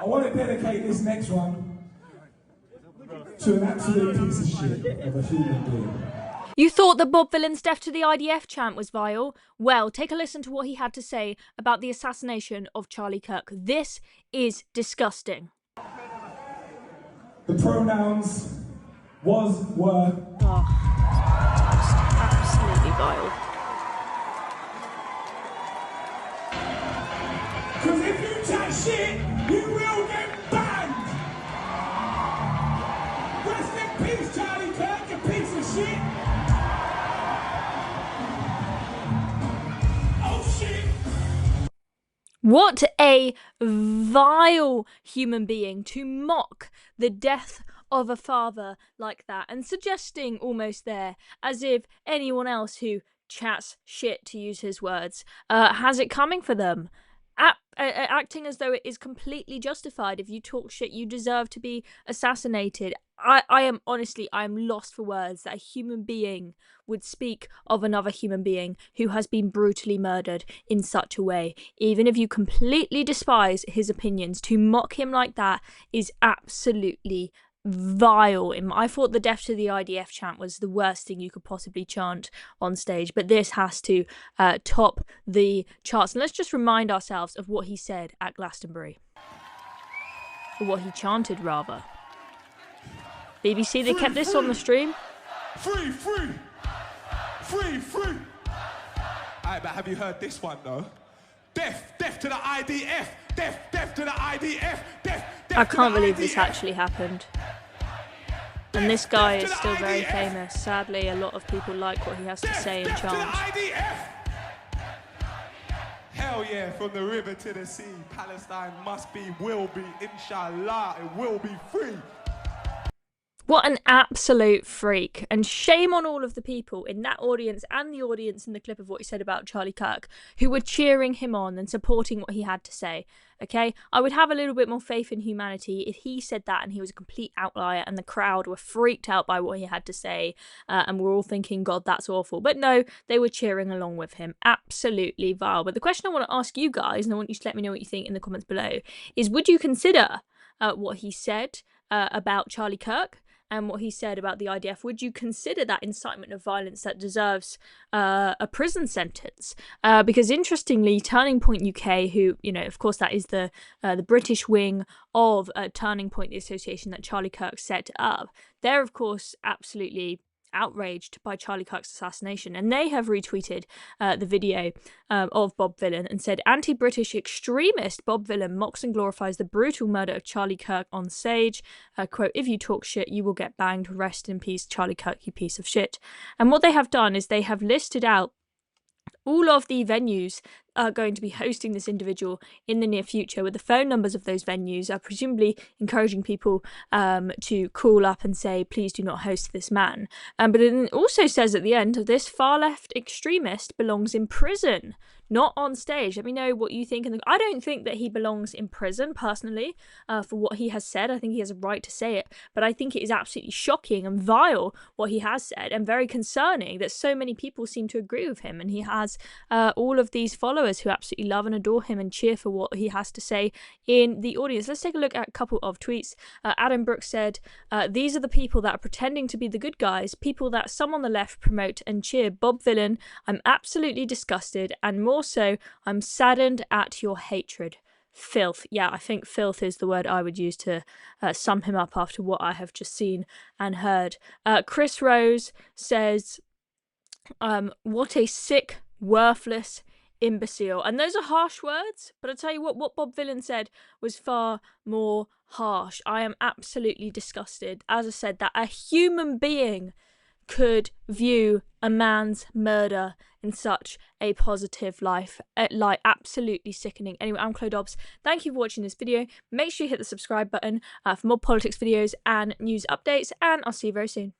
I want to dedicate this next one to an absolute piece of shit of a human being. You thought that Bob Vylan's death to the IDF chant was vile? Well, take a listen to what he had to say about the assassination of Charlie Kirk. This is disgusting. The pronouns was, were. Oh, absolutely vile. Because if you chat shit, you will get banned. Rest in peace, Charlie Kirk, you piece of shit. What a vile human being to mock the death of a father like that, and suggesting almost there as if anyone else who chats shit, to use his words, has it coming for them. Acting as though it is completely justified. If you talk shit, you deserve to be assassinated. I am lost for words that a human being would speak of another human being who has been brutally murdered in such a way. Even if you completely despise his opinions, to mock him like that is absolutely vile. I thought the death to the IDF chant was the worst thing you could possibly chant on stage, but this has to top the charts. And let's just remind ourselves of what he said at Glastonbury, or what he chanted rather. BBC, they kept this on the stream. Free, free, free, free. Alright, but have you heard this one though? Death to the IDF. Death to the IDF. Death I can't believe this actually happened. And this guy is still very famous. Sadly, a lot of people like what he has to say and chant. Hell yeah, from the river to the sea, Palestine must be, will be, inshallah, it will be free. What an absolute freak. And shame on all of the people in that audience and the audience in the clip of what he said about Charlie Kirk who were cheering him on and supporting what he had to say. Okay, I would have a little bit more faith in humanity if he said that and he was a complete outlier and the crowd were freaked out by what he had to say and we're all thinking, God, that's awful. But no, they were cheering along with him. Absolutely vile. But the question I want to ask you guys, and I want you to let me know what you think in the comments below, is would you consider what he said about Charlie Kirk and what he said about the IDF? Would you consider that incitement of violence that deserves a prison sentence? Because interestingly, Turning Point UK, who, you know, of course that is the British wing of Turning Point, the association that Charlie Kirk set up, they're of course absolutely outraged by Charlie Kirk's assassination, and they have retweeted the video of Bob Vylan and said, anti-British extremist Bob Vylan mocks and glorifies the brutal murder of Charlie Kirk on stage. Quote, if you talk shit, you will get banged. Rest in peace, Charlie Kirk, you piece of shit. And what they have done is they have listed out all of the venues are going to be hosting this individual in the near future, with the phone numbers of those venues, are presumably encouraging people to call up and say, please do not host this man. But it also says at the end, this far left extremist belongs in prison, not on stage. Let me know what you think. I don't think that he belongs in prison, personally, for what he has said. I think he has a right to say it, but I think it is absolutely shocking and vile what he has said, and very concerning that so many people seem to agree with him, and he has all of these followers who absolutely love and adore him and cheer for what he has to say in the audience. Let's take a look at a couple of tweets. Adam Brooks said, these are the people that are pretending to be the good guys, people that some on the left promote and cheer. Bob Vylan, I'm absolutely disgusted, and more so, I'm saddened at your hatred. Filth. Yeah, I think filth is the word I would use to sum him up after what I have just seen and heard. Chris Rose says, what a sick, worthless imbecile. And those are harsh words, but I tell you what Bob Vylan said was far more harsh. I am absolutely disgusted, as I said, that a human being could view a man's murder in such a positive light. Absolutely sickening. Anyway, I'm Chloe Dobbs. Thank you for watching this video. Make sure you hit the subscribe button for more politics videos and news updates, and I'll see you very soon.